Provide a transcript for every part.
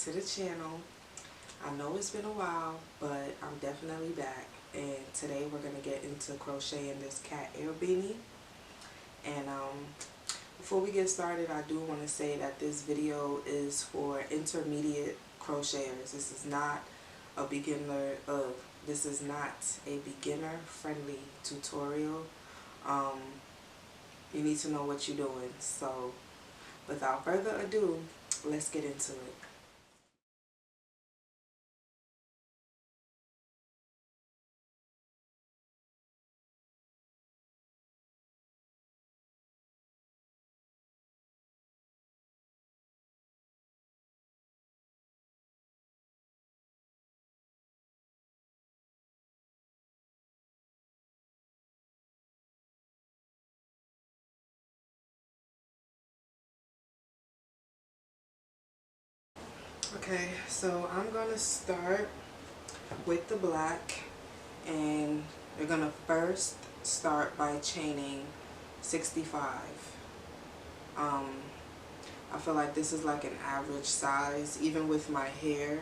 to the channel. I know it's been a while, but I'm definitely back. And today we're going to get into crocheting this cat ear beanie. And before we get started, I do want to say that this video is for intermediate crocheters. This is not a beginner friendly tutorial. You need to know what you're doing. So without further ado, let's get into it. Okay, so I'm gonna start with the black, and you're gonna first start by chaining 65. I feel like this is like an average size. Even with my hair,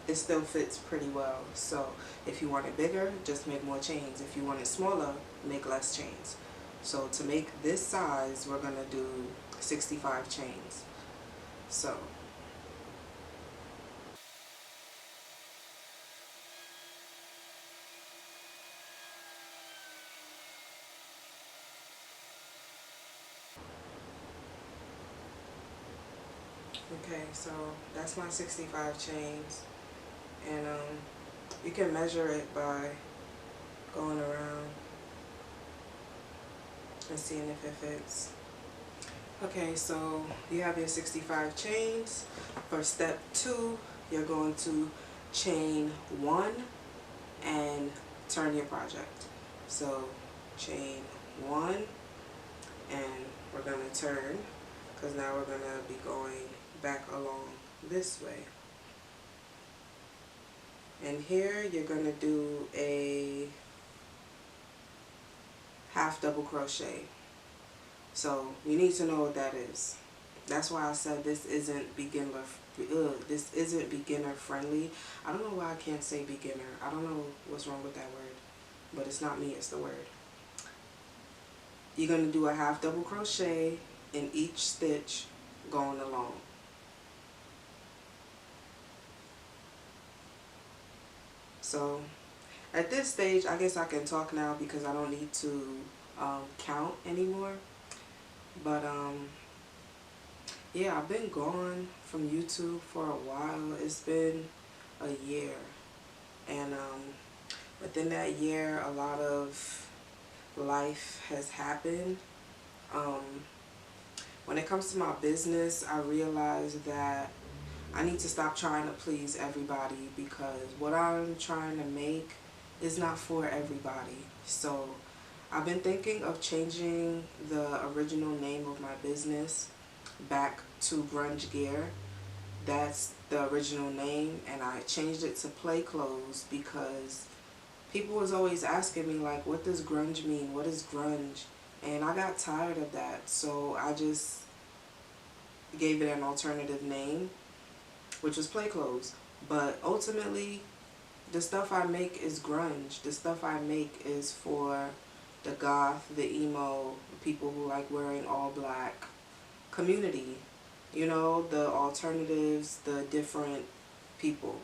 it still fits pretty well. So if you want it bigger, just make more chains. If you want it smaller, make less chains. So to make this size, we're gonna do 65 chains. So okay, so that's my 65 chains, and you can measure it by going around and seeing if it fits. Okay, so you have your 65 chains. For step 2, you're going to chain 1 and turn your project. So chain 1 and we're going to turn, because now we're going to be going back along this way. And here you're going to do a half double crochet. So you need to know what that is. That's why I said this isn't beginner friendly. I don't know why I can't say beginner. I don't know what's wrong with that word, but it's not me, it's the word. You're going to do a half double crochet in each stitch going along. So at this stage, I guess I can talk now because I don't need to count anymore. But yeah, I've been gone from YouTube for a while. It's been a year, and within that year, a lot of life has happened. When it comes to my business, I realized that I need to stop trying to please everybody, because what I'm trying to make is not for everybody. So I've been thinking of changing the original name of my business back to Grunge Gear. That's the original name, and I changed it to Play Clothes because people was always asking me, like, what does grunge mean? What is grunge? And I got tired of that, so I just gave it an alternative name, which was Play Clothes. But ultimately, the stuff I make is grunge. The stuff I make is for the goth, the emo, people who like wearing all black community. You know, the alternatives, the different people.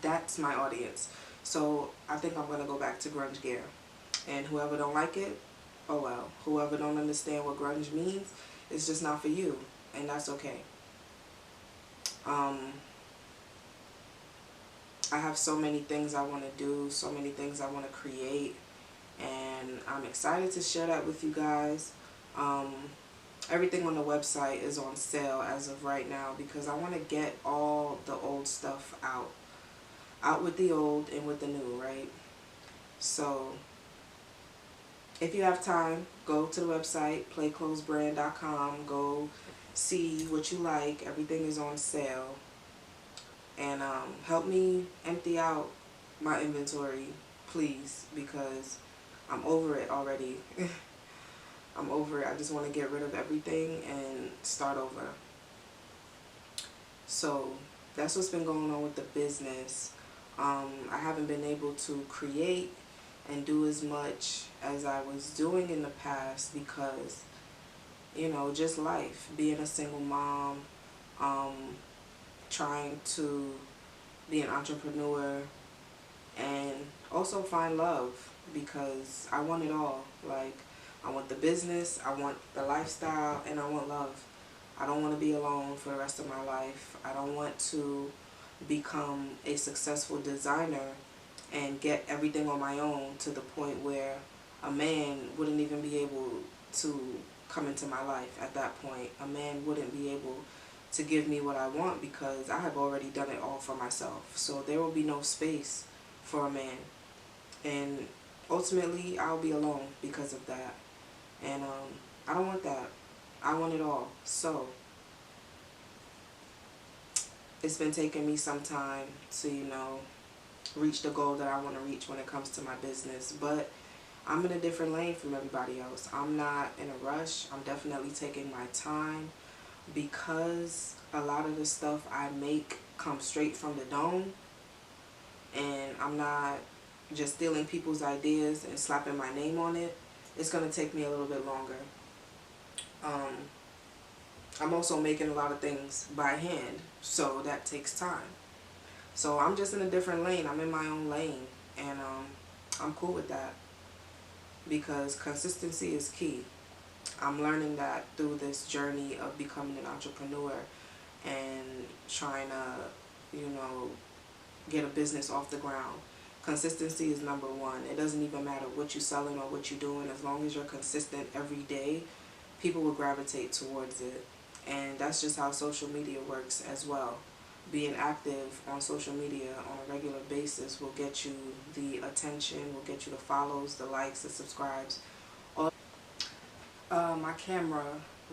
That's my audience. So I think I'm going to go back to Grunge Gear. And whoever don't like it, oh well. Whoever don't understand what grunge means, it's just not for you. And that's okay. I have so many things I want to do, so many things I want to create, and I'm excited to share that with you guys. Everything on the website is on sale as of right now because I want to get all the old stuff out with the old and with the new, right? So if you have time, go to the website, playclothesbrand.com. Go see what you like. Everything is on sale. And help me empty out my inventory, please, because I'm over it already. I'm over it. I just want to get rid of everything and start over. So that's what's been going on with the business. I haven't been able to create and do as much as I was doing in the past because, you know, just life, being a single mom, um, trying to be an entrepreneur, and also find love, because I want it all. Like, I want the business, I want the lifestyle, and I want love. I don't want to be alone for the rest of my life. I don't want to become a successful designer and get everything on my own to the point where a man wouldn't even be able to come into my life at that point. A man wouldn't be able to give me what I want because I have already done it all for myself. So there will be no space for a man. And ultimately, I'll be alone because of that. And I don't want that. I want it all. So it's been taking me some time to, you know, reach the goal that I want to reach when it comes to my business. But I'm in a different lane from everybody else. I'm not in a rush. I'm definitely taking my time because a lot of the stuff I make comes straight from the dome, and I'm not just stealing people's ideas and slapping my name on it. It's going to take me a little bit longer. I'm also making a lot of things by hand, so that takes time. So I'm just in a different lane. I'm in my own lane, and I'm cool with that because consistency is key. I'm learning that through this journey of becoming an entrepreneur and trying to, you know, get a business off the ground. Consistency is number one. It doesn't even matter what you're selling or what you're doing. As long as you're consistent every day, people will gravitate towards it. And that's just how social media works as well. Being active on social media on a regular basis will get you the attention, will get you the follows, the likes, the subscribes. My camera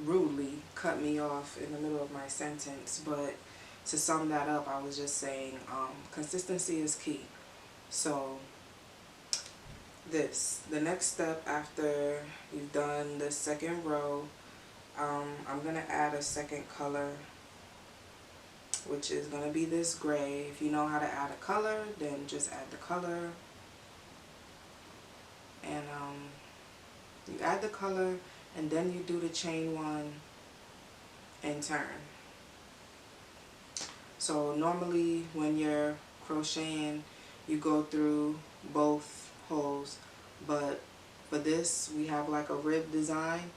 rudely cut me off in the middle of my sentence, but to sum that up, I was just saying consistency is key. So the next step after you've done the second row, I'm going to add a second color, which is going to be this gray. If you know how to add a color, then just add the color. And you add the color, and then you do the chain one and turn. So normally when you're crocheting, you go through both holes, but for this we have like a rib design.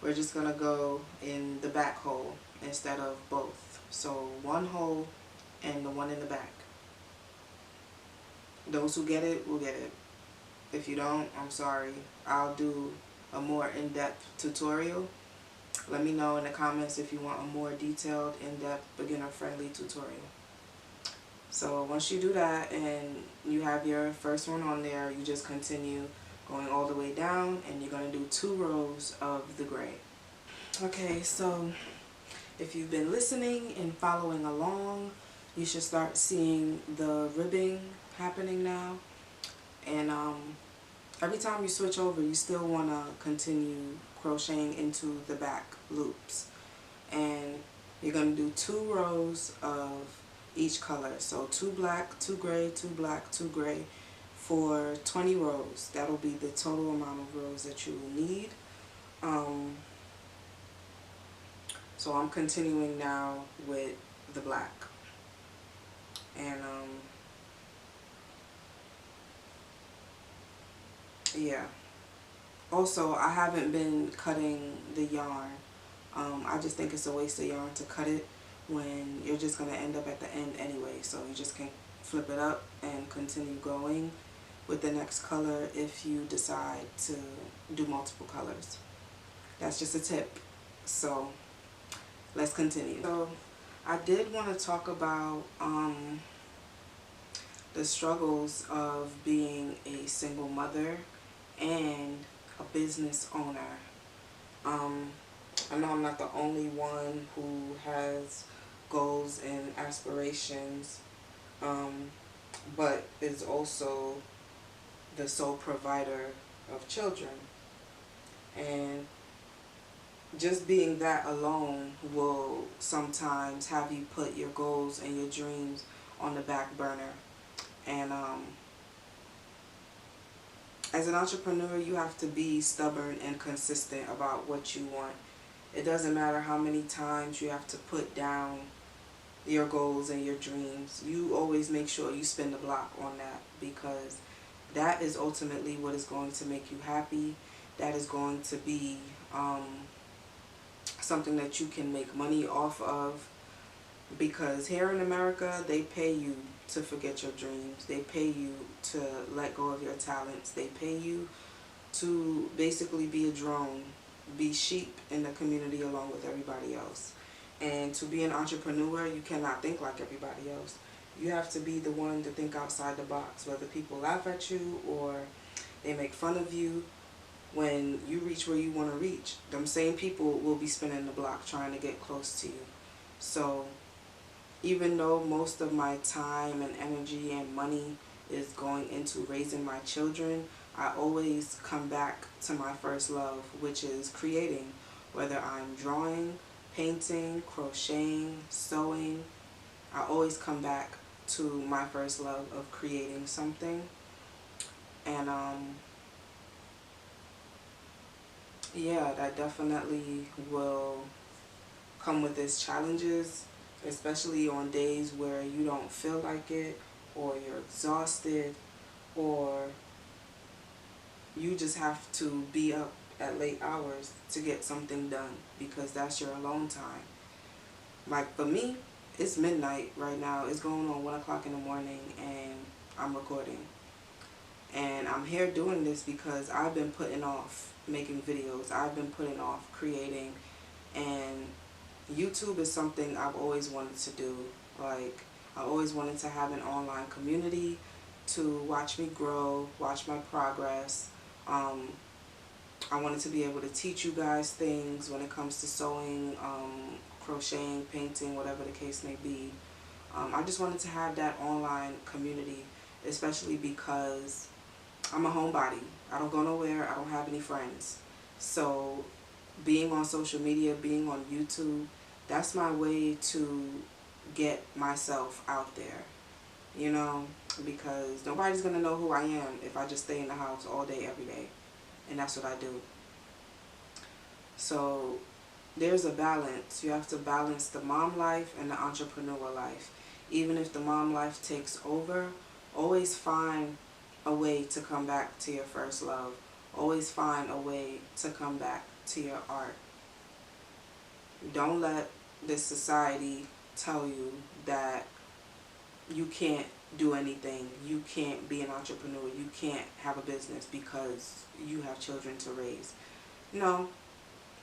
We're just gonna go in the back hole instead of both. So one hole and the one in the back. Those who get it will get it. If you don't, I'm sorry. I'll do a more in-depth tutorial. Let me know in the comments if you want a more detailed, in-depth, beginner-friendly tutorial. So once you do that and you have your first one on there, you just continue going all the way down, and you're going to do 2 rows of the gray. Okay, so if you've been listening and following along, you should start seeing the ribbing happening now. And every time you switch over, you still want to continue crocheting into the back loops. And you're going to do 2 rows of each color. So 2 black, 2 gray, 2 black, 2 gray for 20 rows. That'll be the total amount of rows that you will need. So I'm continuing now with the black. And yeah. Also, I haven't been cutting the yarn. I just think it's a waste of yarn to cut it when you're just going to end up at the end anyway. So you just can flip it up and continue going with the next color if you decide to do multiple colors. That's just a tip. So let's continue. So I did want to talk about the struggles of being a single mother and a business owner. I know I'm not the only one who has goals and aspirations, but is also the sole provider of children. And just being that alone will sometimes have you put your goals and your dreams on the back burner. And as an entrepreneur, you have to be stubborn and consistent about what you want. It doesn't matter how many times you have to put down your goals and your dreams. You always make sure you spin the block on that, because that is ultimately what is going to make you happy. That is going to be something that you can make money off of, because here in America, they pay you to forget your dreams. They pay you to let go of your talents. They pay you to basically be a drone, be sheep in the community along with everybody else. And to be an entrepreneur, you cannot think like everybody else. You have to be the one to think outside the box, whether people laugh at you or they make fun of you. When you reach where you want to reach, them same people will be spinning the block trying to get close to you. So even though most of my time and energy and money is going into raising my children, I always come back to my first love, which is creating. Whether I'm drawing, painting, crocheting, sewing, I always come back to my first love of creating something. And yeah, that definitely will come with its challenges, especially on days where you don't feel like it, or you're exhausted, or you just have to be up at late hours to get something done because that's your alone time. Like for me, it's midnight right now. It's going on 1 o'clock in the morning and I'm recording. And I'm here doing this because I've been putting off making videos. I've been putting off creating, and YouTube is something I've always wanted to do. Like, I always wanted to have an online community to watch me grow, watch my progress. I wanted to be able to teach you guys things when it comes to sewing, crocheting, painting, whatever the case may be. I just wanted to have that online community, especially because I'm a homebody. I don't go nowhere. I don't have any friends. So being on social media, being on YouTube, that's my way to get myself out there, you know, because nobody's going to know who I am if I just stay in the house all day, every day. And that's what I do. So there's a balance. You have to balance the mom life and the entrepreneur life. Even if the mom life takes over, always find a way to come back to your first love. Always find a way to come back to your art. Don't let this society tell you that you can't do anything. You can't be an entrepreneur. You can't have a business because you have children to raise. No,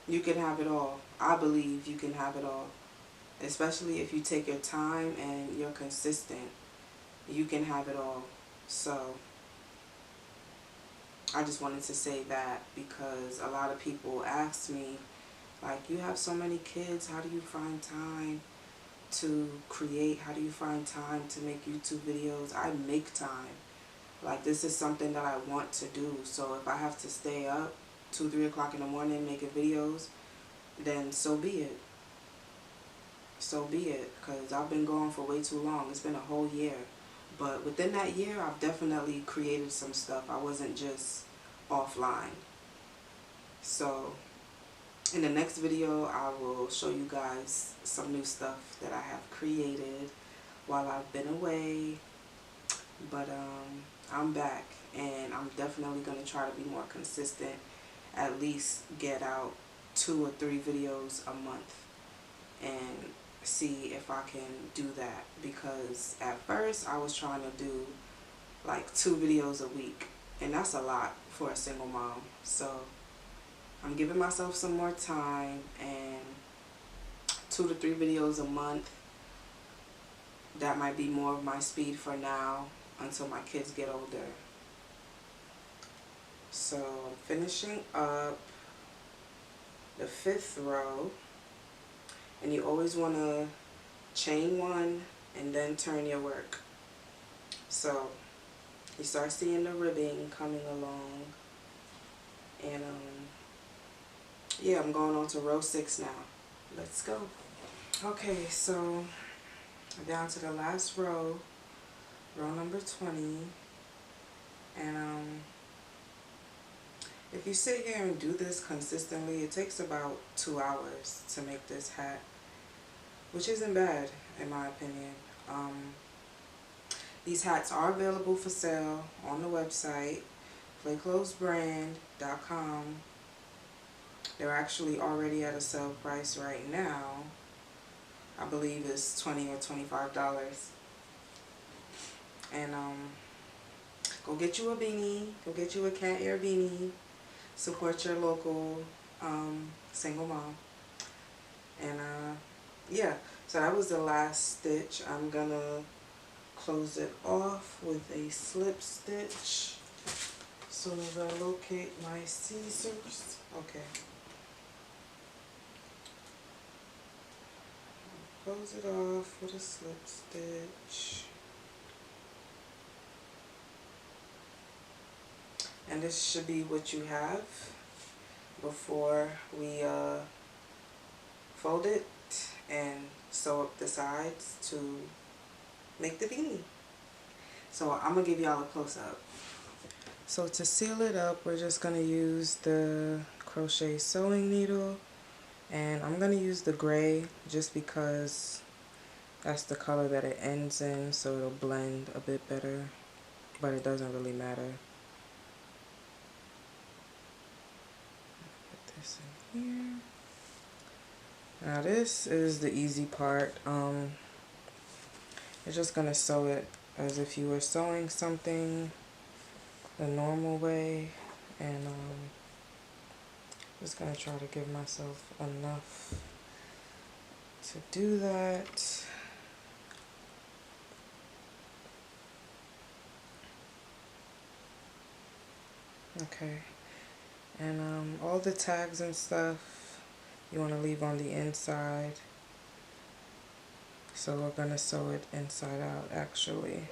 you can have it all. I believe you can have it all. Especially if you take your time and you're consistent, you can have it all. So I just wanted to say that because a lot of people ask me, like, you have so many kids, how do you find time to create? How do you find time to make YouTube videos? I make time. Like, this is something that I want to do. So if I have to stay up 2, 3 o'clock in the morning making videos, then so be it. So be it, because I've been gone for way too long. It's been a whole year. But within that year, I've definitely created some stuff. I wasn't just offline. So in the next video, I will show you guys some new stuff that I have created while I've been away. But I'm back, and I'm definitely going to try to be more consistent. At least get out 2 or 3 videos a month and see if I can do that, because at first I was trying to do like 2 videos a week, and that's a lot for a single mom. So I'm giving myself some more time, and 2 to 3 videos a month. That might be more of my speed for now until my kids get older. So I'm finishing up the 5th row, and you always want to chain 1 and then turn your work. So you start seeing the ribbing coming along, and yeah, I'm going on to row 6 now. Let's go. Okay, so down to the last row, row number 20. And if you sit here and do this consistently, it takes about 2 hours to make this hat, which isn't bad in my opinion. These hats are available for sale on the website, playclothesbrand.com. They're actually already at a sale price right now. I believe it's $20 or $25. And go get you a beanie. Go get you a cat ear beanie. Support your local single mom. And yeah, so that was the last stitch. I'm gonna close it off with a slip stitch as soon as I locate my scissors. Okay. Close it off with a slip stitch. And this should be what you have before we fold it and sew up the sides to make the beanie. So I'm gonna give y'all a close-up. So to seal it up, we're just gonna use the crochet sewing needle, and I'm gonna use the gray just because that's the color that it ends in, so it'll blend a bit better, but it doesn't really matter. Put this in here. Now this is the easy part. You're just gonna sew it as if you were sewing something the normal way, and just gonna try to give myself enough to do that. Okay, and all the tags and stuff you want to leave on the inside, so we're gonna sew it inside out actually.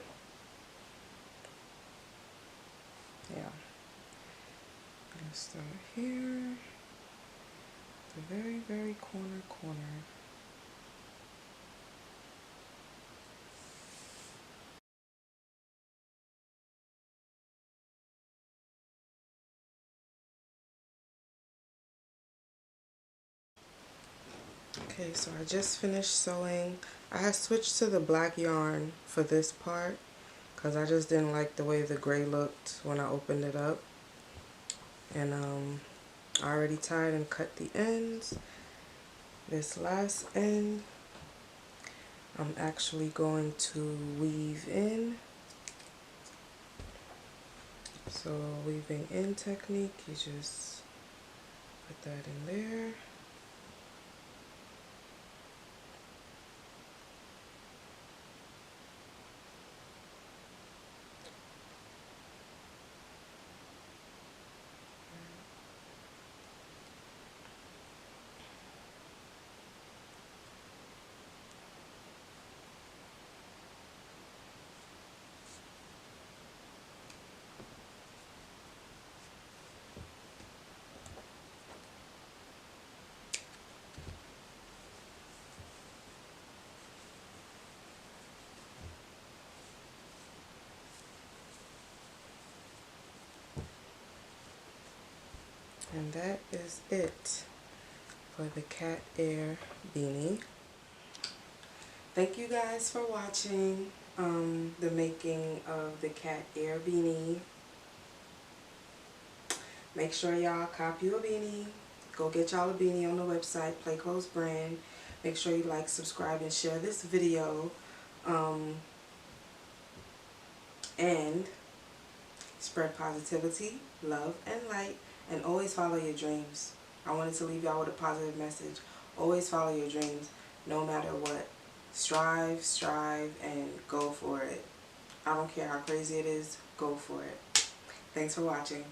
Yeah, I'm gonna start here, the very corner. Okay, so I just finished sewing. I had switched to the black yarn for this part because I just didn't like the way the gray looked when I opened it up. And I already tied and cut the ends. This last end I'm actually going to weave in. So weaving in technique, you just put that in there. And that is it for the cat ear beanie. Thank you guys for watching the making of the cat ear beanie. Make sure y'all copy a beanie. Go get y'all a beanie on the website, Play Clothes Brand. Make sure you like, subscribe, and share this video. And spread positivity, love, and light. And always follow your dreams. I wanted to leave y'all with a positive message. Always follow your dreams, no matter what. Strive, and go for it. I don't care how crazy it is, go for it. Thanks for watching.